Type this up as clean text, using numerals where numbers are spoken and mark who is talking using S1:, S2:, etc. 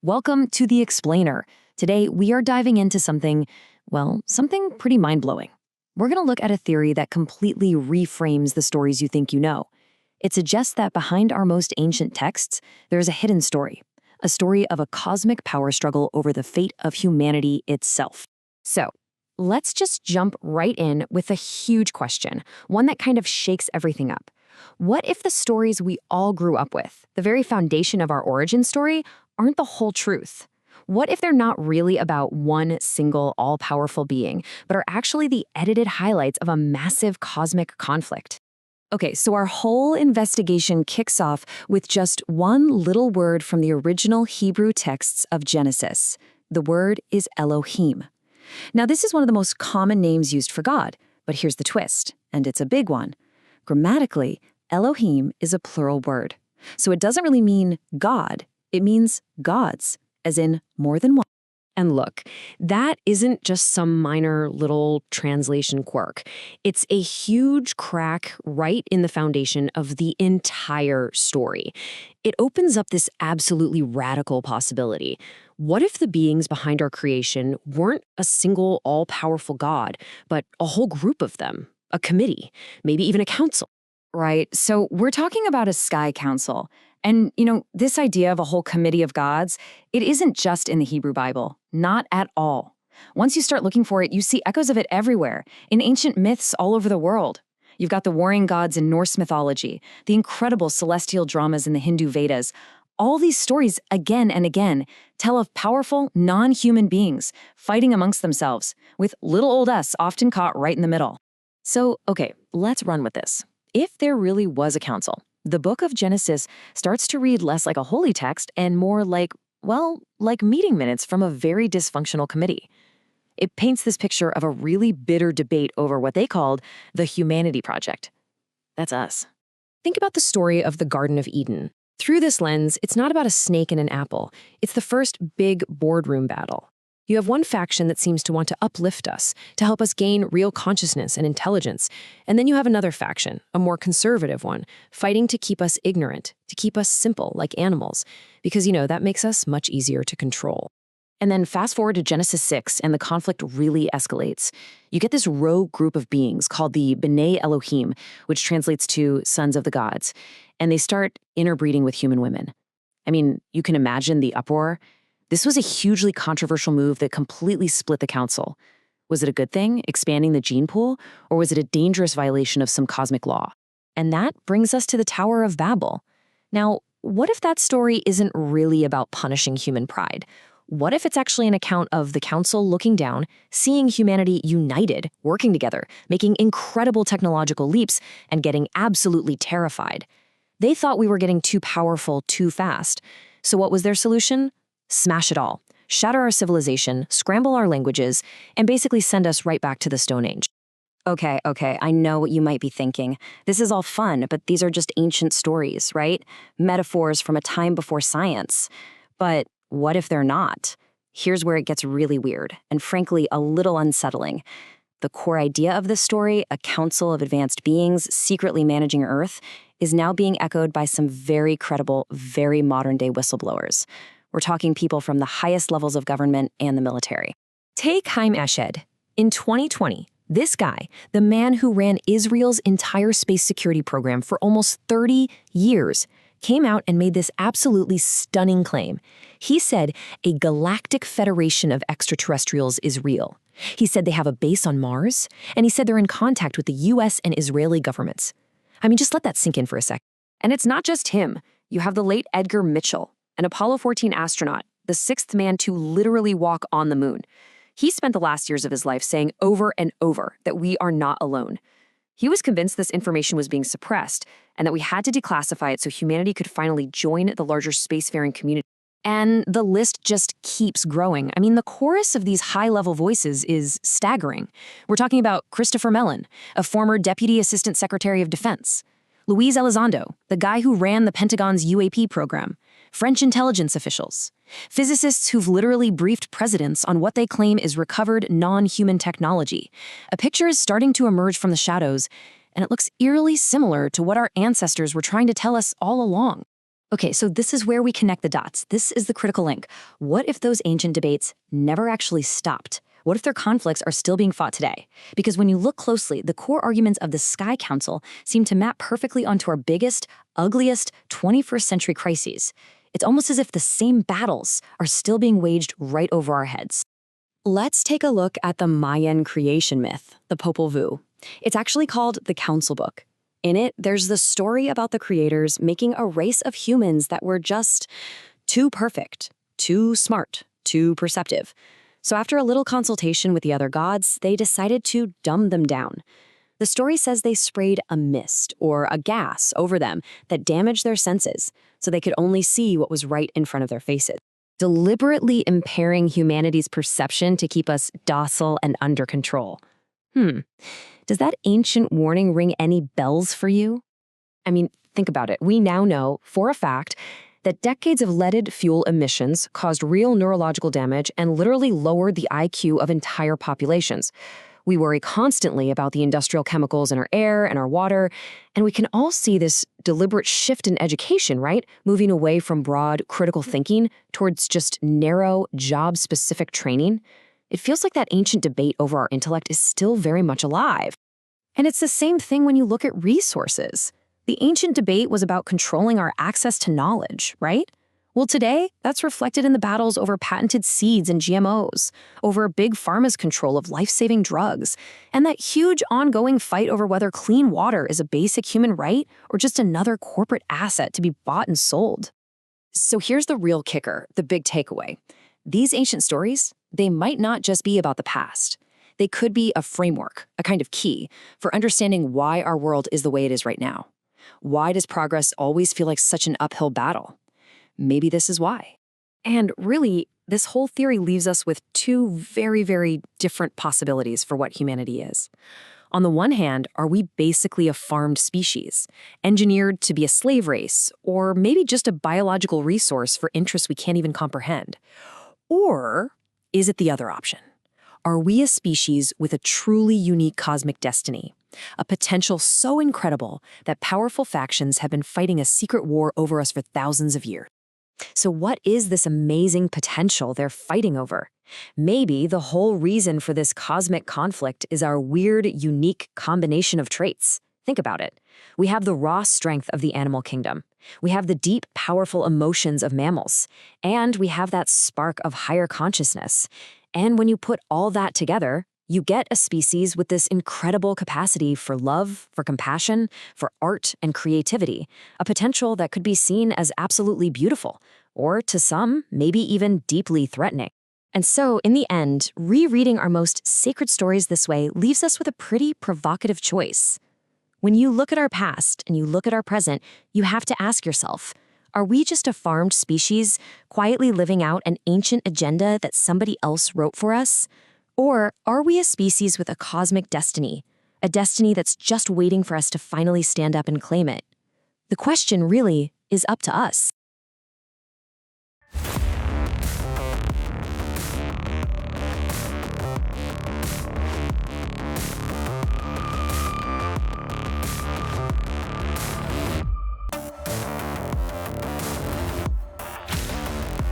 S1: Welcome to The Explainer. Today, we are diving into something pretty mind-blowing. We're going to look at a theory that completely reframes the stories you think you know. It suggests that behind our most ancient texts, there's a hidden story, a story of a cosmic power struggle over the fate of humanity itself. So, let's just jump right in with a huge question, one that kind of shakes everything up. What if the stories we all grew up with, the very foundation of our origin story, aren't the whole truth? What if they're not really about one single all-powerful being, but are actually the edited highlights of a massive cosmic conflict? Okay, so our whole investigation kicks off with just one little word from the original Hebrew texts of Genesis. The word is Elohim. Now, this is one of the most common names used for God, but here's the twist, and it's a big one. Grammatically, Elohim is a plural word. So it doesn't really mean God, it means gods, as in more than one. And look, that isn't just some minor little translation quirk. It's a huge crack right in the foundation of the entire story. It opens up this absolutely radical possibility. What if the beings behind our creation weren't a single all-powerful God, but a whole group of them, a committee, maybe even a council? Right, so we're talking about a sky council. And, this idea of a whole committee of gods, it isn't just in the Hebrew Bible, not at all. Once you start looking for it, you see echoes of it everywhere, in ancient myths all over the world. You've got the warring gods in Norse mythology, the incredible celestial dramas in the Hindu Vedas. All these stories, again and again, tell of powerful, non-human beings fighting amongst themselves, with little old us often caught right in the middle. So, okay, let's run with this. If there really was a council, the book of Genesis starts to read less like a holy text and more like meeting minutes from a very dysfunctional committee. It paints this picture of a really bitter debate over what they called the Humanity Project. That's us. Think about the story of the Garden of Eden. Through this lens, it's not about a snake and an apple. It's the first big boardroom battle. You have one faction that seems to want to uplift us, to help us gain real consciousness and intelligence. And then you have another faction, a more conservative one, fighting to keep us ignorant, to keep us simple like animals, because, that makes us much easier to control. And then fast forward to Genesis 6, and the conflict really escalates. You get this rogue group of beings called the B'nai Elohim, which translates to sons of the gods, and they start interbreeding with human women. I mean, you can imagine the uproar. This was a hugely controversial move that completely split the council. Was it a good thing, expanding the gene pool, or was it a dangerous violation of some cosmic law? And that brings us to the Tower of Babel. Now, what if that story isn't really about punishing human pride? What if it's actually an account of the council looking down, seeing humanity united, working together, making incredible technological leaps, and getting absolutely terrified? They thought we were getting too powerful too fast. So what was their solution? Smash it all, shatter our civilization, scramble our languages, and basically send us right back to the Stone Age. Okay, I know what you might be thinking. This is all fun, but these are just ancient stories, right? Metaphors from a time before science. But what if they're not? Here's where it gets really weird, and frankly, a little unsettling. The core idea of this story, a council of advanced beings secretly managing Earth, is now being echoed by some very credible, very modern-day whistleblowers. We're talking people from the highest levels of government and the military. Take Chaim Eshed. In 2020, this guy, the man who ran Israel's entire space security program for almost 30 years, came out and made this absolutely stunning claim. He said a galactic federation of extraterrestrials is real. He said they have a base on Mars, and he said they're in contact with the US and Israeli governments. I mean, just let that sink in for a sec. And it's not just him. You have the late Edgar Mitchell, an Apollo 14 astronaut, the sixth man to literally walk on the moon. He spent the last years of his life saying over and over that we are not alone. He was convinced this information was being suppressed and that we had to declassify it so humanity could finally join the larger spacefaring community. And the list just keeps growing. I mean, the chorus of these high-level voices is staggering. We're talking about Christopher Mellon, a former Deputy Assistant Secretary of Defense; Luis Elizondo, the guy who ran the Pentagon's UAP program; French intelligence officials; physicists who've literally briefed presidents on what they claim is recovered non-human technology. A picture is starting to emerge from the shadows, and it looks eerily similar to what our ancestors were trying to tell us all along. Okay, so this is where we connect the dots. This is the critical link. What if those ancient debates never actually stopped? What if their conflicts are still being fought today? Because when you look closely, the core arguments of the Sky Council seem to map perfectly onto our biggest, ugliest 21st century crises. It's almost as if the same battles are still being waged right over our heads. Let's take a look at the Mayan creation myth, the Popol Vuh. It's actually called the Council Book. In it, there's the story about the creators making a race of humans that were just too perfect, too smart, too perceptive. So after a little consultation with the other gods, they decided to dumb them down. The story says they sprayed a mist or a gas over them that damaged their senses, so they could only see what was right in front of their faces, deliberately impairing humanity's perception to keep us docile and under control. Does that ancient warning ring any bells for you? I mean, think about it. We now know, for a fact, that decades of leaded fuel emissions caused real neurological damage and literally lowered the IQ of entire populations. We worry constantly about the industrial chemicals in our air and our water, and we can all see this deliberate shift in education, right? Moving away from broad, critical thinking towards just narrow, job-specific training. It feels like that ancient debate over our intellect is still very much alive. And it's the same thing when you look at resources. The ancient debate was about controlling our access to knowledge, right? Well, today, that's reflected in the battles over patented seeds and GMOs, over big pharma's control of life-saving drugs, and that huge ongoing fight over whether clean water is a basic human right or just another corporate asset to be bought and sold. So here's the real kicker, the big takeaway. These ancient stories, they might not just be about the past. They could be a framework, a kind of key, for understanding why our world is the way it is right now. Why does progress always feel like such an uphill battle? Maybe this is why. And really, this whole theory leaves us with two very, very different possibilities for what humanity is. On the one hand, are we basically a farmed species, engineered to be a slave race, or maybe just a biological resource for interests we can't even comprehend? Or is it the other option? Are we a species with a truly unique cosmic destiny? A potential so incredible that powerful factions have been fighting a secret war over us for thousands of years. So what is this amazing potential they're fighting over? Maybe the whole reason for this cosmic conflict is our weird, unique combination of traits. Think about it. We have the raw strength of the animal kingdom. We have the deep, powerful emotions of mammals. And we have that spark of higher consciousness. And when you put all that together, you get a species with this incredible capacity for love, for compassion, for art and creativity, a potential that could be seen as absolutely beautiful, or to some, maybe even deeply threatening. And so, in the end, rereading our most sacred stories this way leaves us with a pretty provocative choice. When you look at our past and you look at our present, you have to ask yourself, are we just a farmed species quietly living out an ancient agenda that somebody else wrote for us? Or are we a species with a cosmic destiny, a destiny that's just waiting for us to finally stand up and claim it? The question really is up to us.